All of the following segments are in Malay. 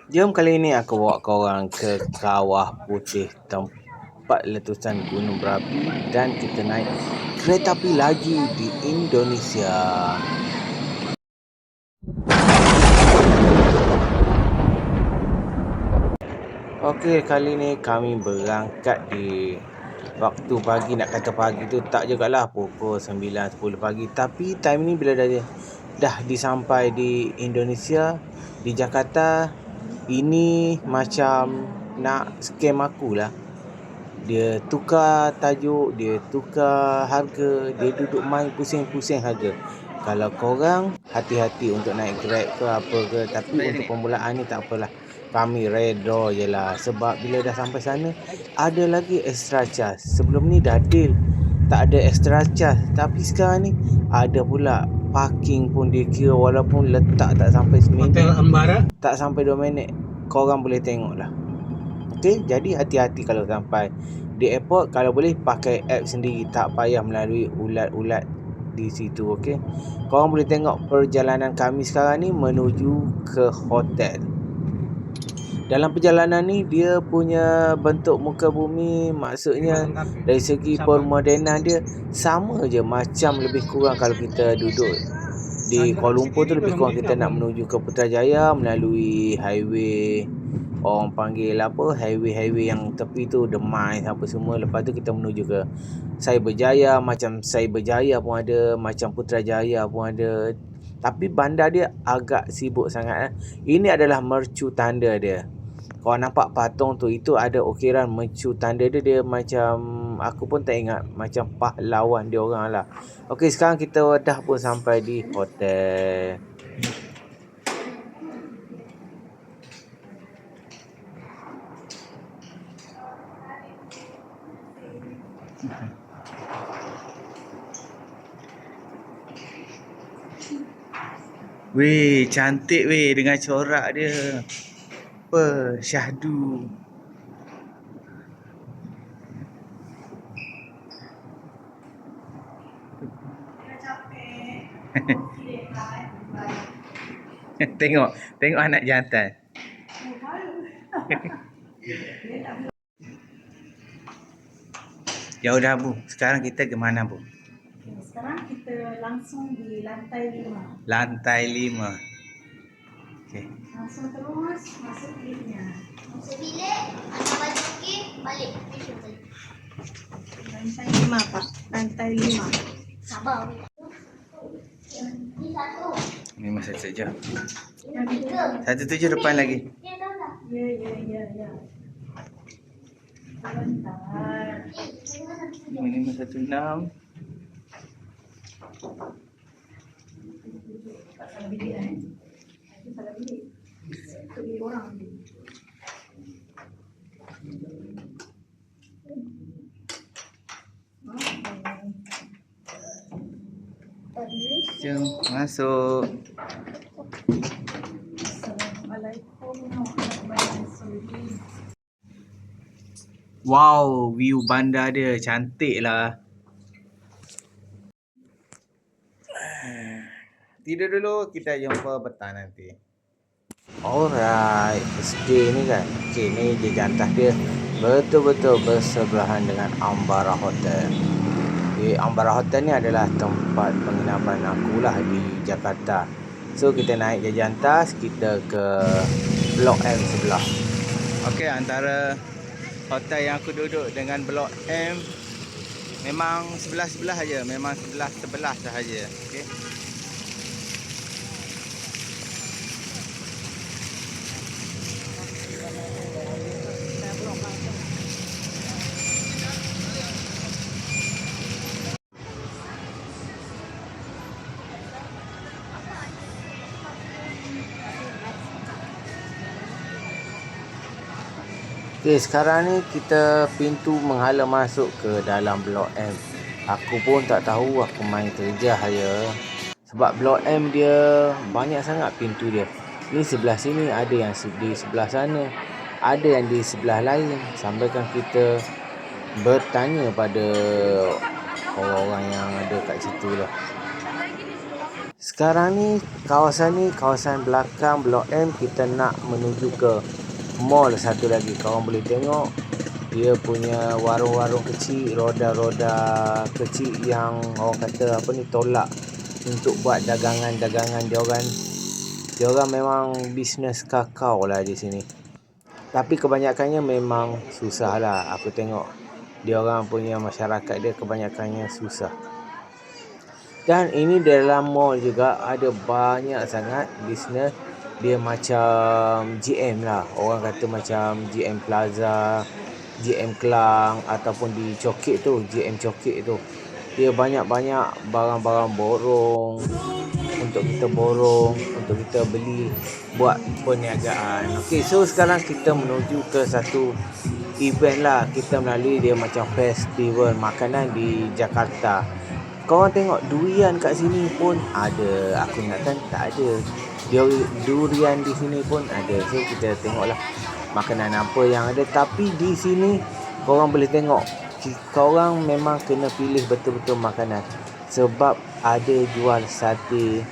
Jom kali ini aku bawa korang ke Kawah Putih, tempat letusan gunung berapi, dan kita naik kereta api laju di Indonesia. Okey, kali ni kami berangkat di waktu pagi. Nak kata pagi tu tak jugalah, pukul 9-10 pagi. Tapi time ni bila dah disampai di Indonesia, di Jakarta, ini macam nak scam aku lah. Dia tukar tajuk, dia tukar harga, dia duduk main pusing-pusing harga. Kalau korang hati-hati untuk naik Grab ke apa ke, tapi untuk permulaan ni tak apalah. Kami redha je lah. Sebab bila dah sampai sana, ada lagi extra charge. Sebelum ni dah deal, tak ada extra charge. Tapi sekarang ni ada pula. Parking pun dia kira walaupun letak tak sampai seminit, Hotel Ambara, tak sampai 2 minit, korang boleh tengok lah. Okey, jadi hati-hati kalau sampai di airport. Kalau boleh pakai app sendiri, tak payah melalui ulat-ulat di situ. Okey, korang boleh tengok perjalanan kami sekarang ni menuju ke hotel. Dalam perjalanan ni dia punya bentuk muka bumi, maksudnya dari segi permodenan dia sama je, macam lebih kurang kalau kita duduk di Kuala Lumpur tu, lebih kurang kita nak menuju ke Putrajaya melalui highway, orang panggil apa, highway yang tepi tu, Demais apa semua. Lepas tu kita menuju ke Cyberjaya, macam Cyberjaya pun ada, macam Putrajaya pun ada. Tapi bandar dia agak sibuk sangat. Ini adalah mercu tanda dia. Kau nampak patung tu, itu ada ukiran mercu tanda dia. Dia macam, aku pun tak ingat, macam pahlawan dia orang lah. Okey, sekarang kita dah pun sampai di hotel. Weh, cantik weh dengan corak dia. Apa? Syahdu. Tengok anak jantan. Jauh dah Bu. Sekarang kita ke mana Bu? Sekarang kita langsung di lantai 5. Lantai 5. Okey. Langsung terus masuk liftnya. Masuk bilik, hantar baju okey, balik. Lantai 5 Pak. Lantai 5. Sabar. Ni satu. Ini masa saja. Yang tiga. 17 depan lagi. Dia tahu tak? Ya. Sebentar. 516. Tak salah bilik Itu salah bilik. Itu bilik orang. Jom masuk. Assalamualaikum warahmatullahi wabarakatuh. Wow, view bandar dia cantik lah. Tidur dulu, kita jumpa petang nanti. Alright, stay ni kan. Okay, ni dia jantas dia betul-betul bersebelahan dengan Ambara Hotel. Ambara Hotel ni adalah tempat penginapan aku lah di Jakarta. So kita naik je jantas, kita ke Blok M sebelah. Okay, antara hotel yang aku duduk dengan Blok M memang sebelah-sebelah aja, memang sebelah sahaja. Okay. Okay, sekarang ni kita pintu menghala masuk ke dalam Blok M. Aku pun tak tahu, aku main terjah aja. Sebab Blok M dia banyak sangat pintu dia. Ni sebelah sini, ada yang di sebelah sana, ada yang di sebelah lain. Sampaikan kita bertanya pada orang-orang yang ada kat situ lah. Sekarang ni kawasan belakang Blok M, kita nak menuju ke mall satu lagi. Korang boleh tengok dia punya warung-warung kecil, roda-roda kecil yang orang kata apa ni, tolak untuk buat dagangan-dagangan diorang. Diorang memang bisnes kakao lah di sini. Tapi kebanyakannya memang susah lah. Aku tengok diorang punya masyarakat dia kebanyakannya susah. Dan ini dalam mall juga ada banyak sangat bisnes. Dia macam GM lah. Orang kata macam GM Plaza, GM Kelang, ataupun di Cokit tu, GM Cokit tu. Dia banyak-banyak barang-barang borong untuk kita borong, untuk kita beli buat perniagaan. Okey, so sekarang kita menuju ke satu event lah. Kita melalui dia macam festival makanan di Jakarta. Korang tengok durian kat sini pun ada. Aku ingatkan tak ada. Durian di sini pun ada. So kita tengoklah makanan apa yang ada. Tapi di sini korang boleh tengok, korang memang kena pilih betul-betul makanan. Sebab ada jual sate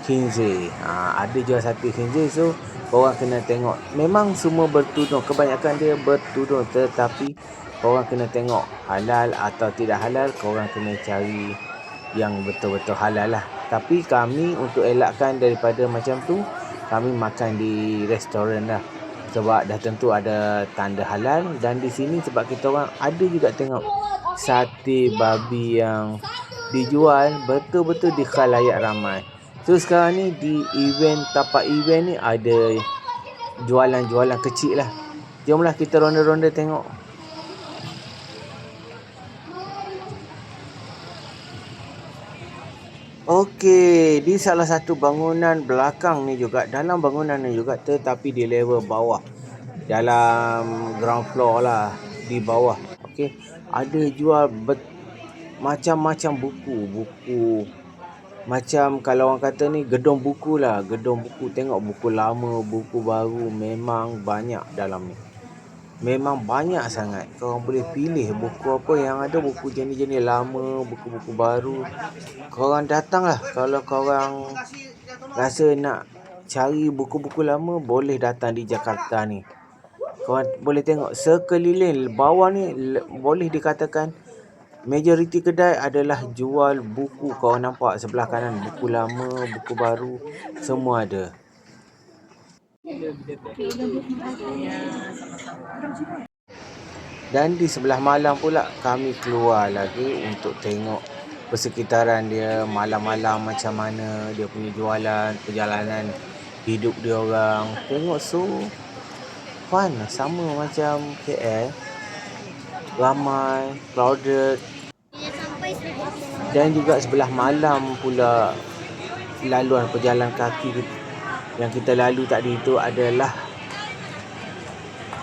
khinzir. Ada jual sate khinzir. So korang kena tengok. Memang semua bertudung. Kebanyakan dia bertudung. Tetapi korang kena tengok halal atau tidak halal. Korang kena cari yang betul-betul halal lah. Tapi kami untuk elakkan daripada macam tu, kami makan di restoran lah. Sebab dah tentu ada tanda halal. Dan di sini sebab kita orang ada juga tengok sate babi yang dijual betul-betul di khalayak ramai. So sekarang ni di event, tapak event ni ada jualan-jualan kecil lah. Jomlah kita ronda-ronda tengok. Okey, di salah satu bangunan belakang ni juga, dalam bangunan ni juga, tetapi di level bawah, dalam ground floor lah, di bawah. Okey, ada jual macam-macam buku. Macam kalau orang kata ni gedung buku lah, gedung buku. Tengok buku lama, buku baru, memang banyak dalam ni. Memang banyak sangat. Korang boleh pilih buku apa yang ada. Buku jenis-jenis lama, buku-buku baru. Korang datanglah. Kalau korang rasa nak cari buku-buku lama, boleh datang di Jakarta ni. Korang boleh tengok sekeliling bawah ni, boleh dikatakan majoriti kedai adalah jual buku. Korang nampak sebelah kanan, buku lama, buku baru, semua ada. Dan di sebelah malam pula kami keluar lagi untuk tengok persekitaran dia malam-malam macam mana dia punya jualan, perjalanan hidup dia orang. Tengok so fun, sama macam KL. Ramai, crowded. Dan juga sebelah malam pula laluan pejalan kaki yang kita lalu tadi itu adalah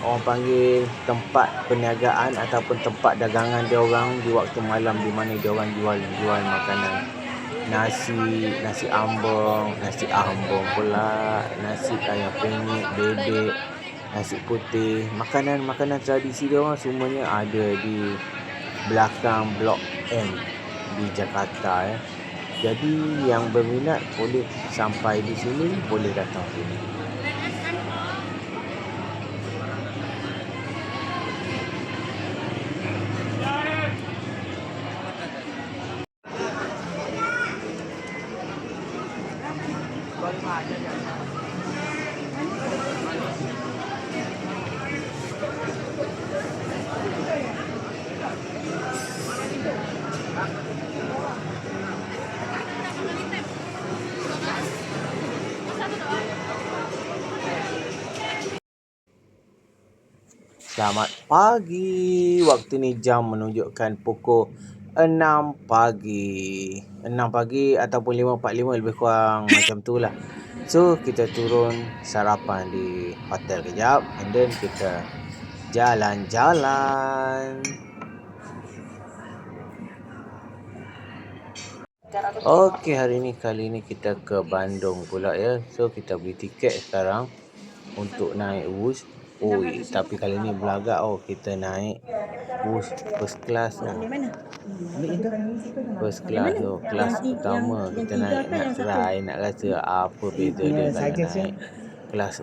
orang panggil tempat perniagaan ataupun tempat dagangan dia orang di waktu malam, di mana dia orang jual makanan. Nasi ambung pula, nasi ayam penyet, bebek, nasi putih, makanan tradisi dia orang semuanya ada di belakang Blok M di Jakarta. Jadi yang berminat boleh sampai di sini, boleh datang sini. Selamat pagi. Waktu ni jam menunjukkan pukul 6 pagi. 6 pagi ataupun 5.45 lebih kurang macam tu lah. So kita turun sarapan di hotel kejap, and then kita jalan-jalan. Okey, kali ni kita ke Bandung pula ya. So kita beli tiket sekarang untuk naik bus. Oh, tapi kali ni belagak. Oh, kita naik first class tu. Yang mana? First class tu. Kelas pertama kita naik nak try, nak rasa apa beza dia kalau naik kelas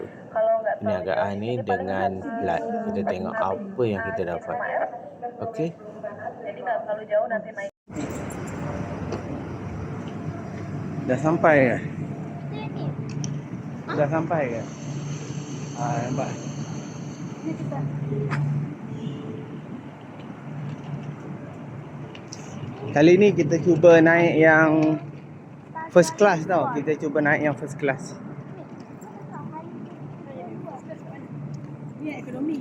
perniagaan ni dengan flight. Kita tengok apa yang kita dapat. Okey. Jadi nggak terlalu jauh nanti naik. Dah sampai ke? Dah sampai ke? Nampak. Kali ni kita cuba naik yang first class tau. Kita cuba naik yang first class. Ni ekonomi.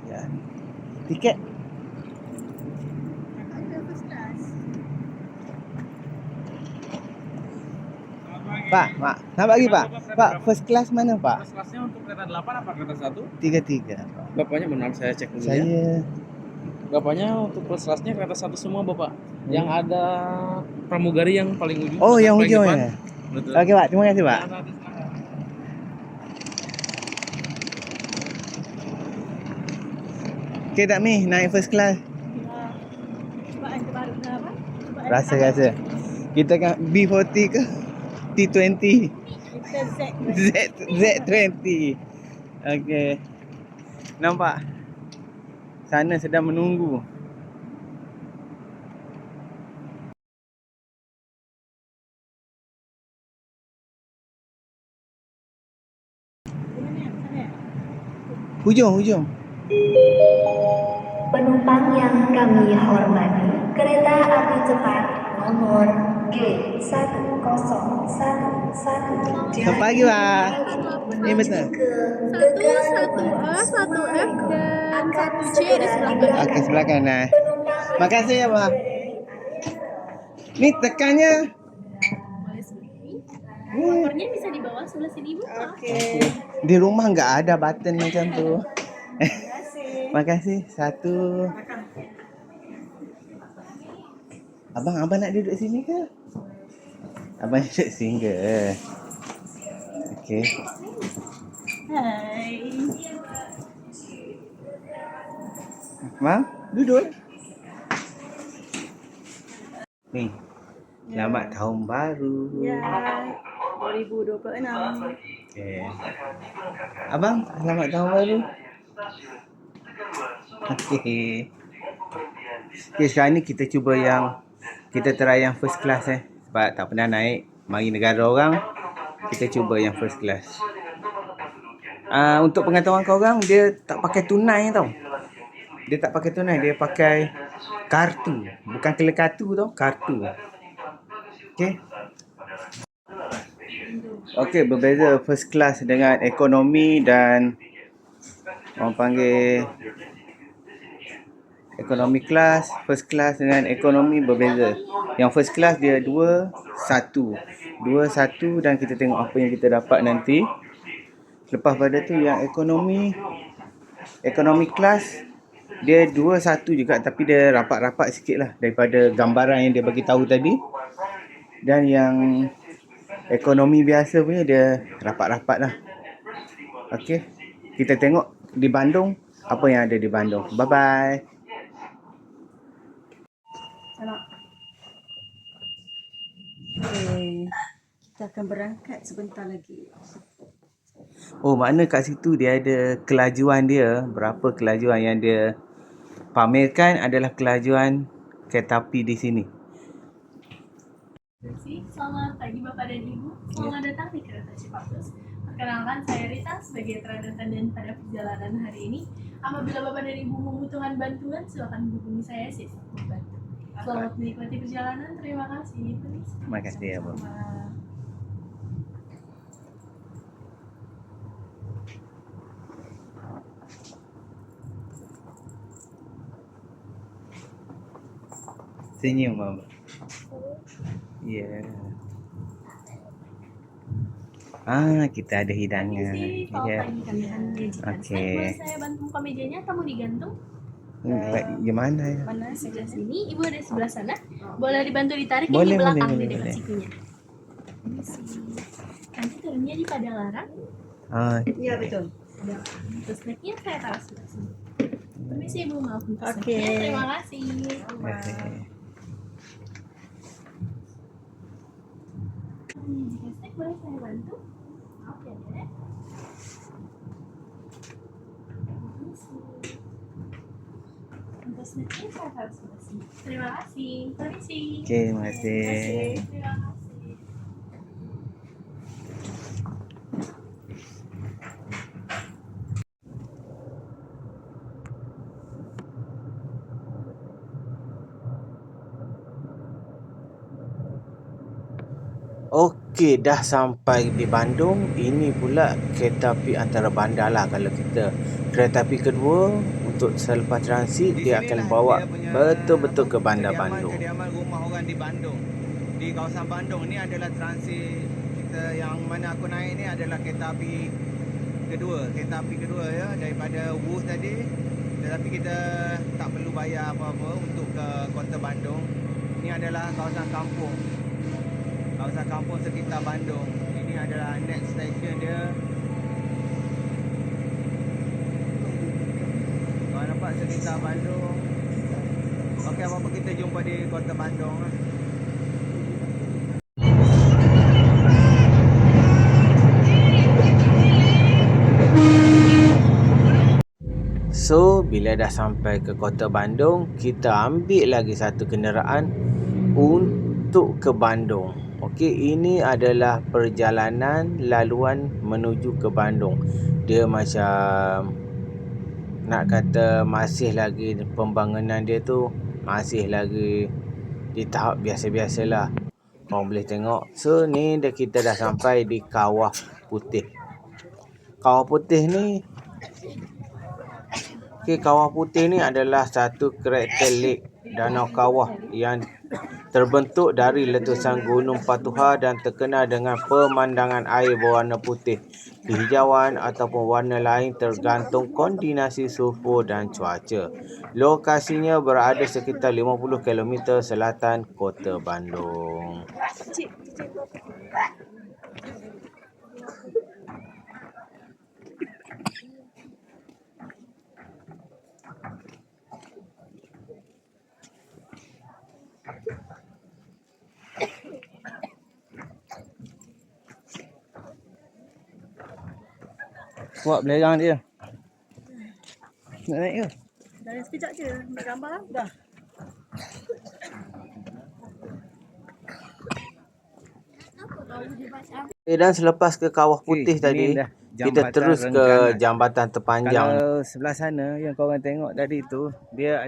Ya. Tiket. Pak, nak bagi Pak. Pak, first class mana Pak? First classnya untuk kereta 8 apa kereta 1? 3-3. Bapaknya benar, saya cek dulu ya. Saya Bapaknya untuk first classnya kereta 1 semua Bapak. Yang ada pramugari yang paling ujung. Oh, yang paling ujung depan. ya. Betul. Okey Pak, terima kasih Pak. Nanti silakan. Okey tak Mi, naik first class. Cubaan terbaru dah apa? Cubaan Rasa. Kita kan B40 ke T20? kita Z20. Okey. Nampak? Sana sedang menunggu. Hujung. Penumpang yang kami hormati, kereta api cepat nomor G1011 Selamat pagi Pak. Ini betul. satu A, 1F dan 1C ada sebelah kanan. Okey, sebelah kanan. Makasih ya Pak. Ni tekannya. Nomornya bisa di bawah sebelah sini Ibu. Okey. Di rumah enggak ada button macam tu. Makasih. Satu. Abang nak duduk sini ke? Abang duduk single. Okey. Hai. Mak, duduk. Ni. Selamat tahun baru. Ya. 2026. Okey. Abang, selamat tahun baru. Okey. Okey, sekarang ni kita cuba kita try yang first class sebab tak pernah naik mari negara orang. Kita cuba yang first class. Untuk pengetahuan korang, dia tak pakai tunai tau. Dia tak pakai tunai, dia pakai kartu. Bukan kartu tau, kartu. Okey. Okey, berbeza first class dengan ekonomi dan orang panggil ekonomi class. First class dengan ekonomi berbeza. Yang first class dia 2-1 dan kita tengok apa yang kita dapat nanti. Lepas pada tu yang ekonomi class dia 2-1 juga, tapi dia rapat-rapat sikit lah daripada gambaran yang dia bagi tahu tadi. Dan yang ekonomi biasa punya dia rapat-rapat lah. Okey, kita tengok di Bandung apa yang ada di Bandung. Bye bye. Okey. Kita akan berangkat sebentar lagi. Oh, makna kat situ dia ada kelajuan dia. Berapa kelajuan yang dia pamerkan adalah kelajuan kereta api di sini. Selamat pagi Bapak dan Ibu. Selamat datang di Kereta Cepat Plus. Perkenalkan, saya Rita sebagai travel attendant pada perjalanan hari ini. Apabila Bapak dan Ibu membutuhkan bantuan, silakan hubungi saya, saya siap membantu. Selamat menikmati perjalanan. Terima kasih. Terima kasih ya, Bang. Senyum, Bang. Ya. Kita ada hidangan. Ya. Okey. Saya bantu buka mejanya atau mau digantung? Gimana ya? Mana sebelah sini, Ibu ada sebelah sana. Boleh dibantu ditarik Boleh, di belakang boleh, di dekat boleh. sikunya. Nanti turunnya di Padalarang. Ah, Ya betul. Ada untuk snacknya saya taruh sebelah sini. Permisi Ibu, maaf untuk Oke. snacknya. Terima kasih. Jika snack boleh saya bantu? Maaf ya Dek. Permisi. Untuk snacknya saya taruh sebelah sini. Terima kasih. Permisi. Oke, terima kasih. Terima kasih. Okey, dah sampai di Bandung. Ini pula kereta api antara bandar lah. Kalau kita kereta api kedua untuk selepas transit, dia akan bawa betul-betul ke bandar Bandung. Kediaman rumah orang di Bandung. Di kawasan Bandung ni adalah transit kita yang mana aku naik ni adalah kereta api kedua ya daripada Wus tadi. Tetapi kita tak perlu bayar apa-apa untuk ke kota Bandung. Ini adalah kawasan kampung sekitar Bandung. Ini adalah next station dia. Kalau nampak sekitar Bandung. Okey, apa-apa kita jumpa di kota Bandung lah. So, bila dah sampai ke kota Bandung, kita ambil lagi satu kenderaan untuk ke Bandung. Okey, ini adalah perjalanan laluan menuju ke Bandung. Dia macam nak kata masih lagi pembangunan dia tu masih lagi di tahap biasa-biasalah. Korang boleh tengok. So, ni kita dah sampai di Kawah Putih. Kawah Putih ni Kawah Putih ni adalah satu karakter lake danau kawah yang terbentuk dari letusan Gunung Patuha dan terkenal dengan pemandangan air berwarna putih, kehijauan ataupun warna lain tergantung kombinasi sulfur dan cuaca. Lokasinya berada sekitar 50 km selatan kota Bandung. Buat belerang dia. Nak naik ke? Dah sekejap je. Ambil gambar lah. Dah. Dan selepas ke Kawah Putih tadi, kita terus ke jambatan terpanjang. Kalau sebelah sana yang korang tengok tadi tu, dia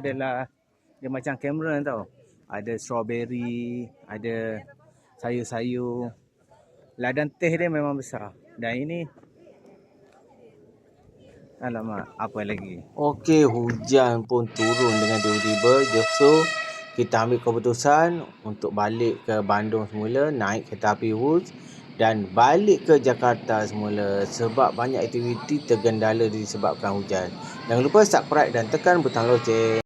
macam kamera tau. Ada strawberry, ada sayur-sayur. Ladang teh dia memang besar. Dan ini alamak, apa lagi? Okey, hujan pun turun dengan tiba-tiba. So, kita ambil keputusan untuk balik ke Bandung semula, naik kereta api Wus dan balik ke Jakarta semula sebab banyak aktiviti tergendala disebabkan hujan. Jangan lupa subscribe dan tekan butang loceng.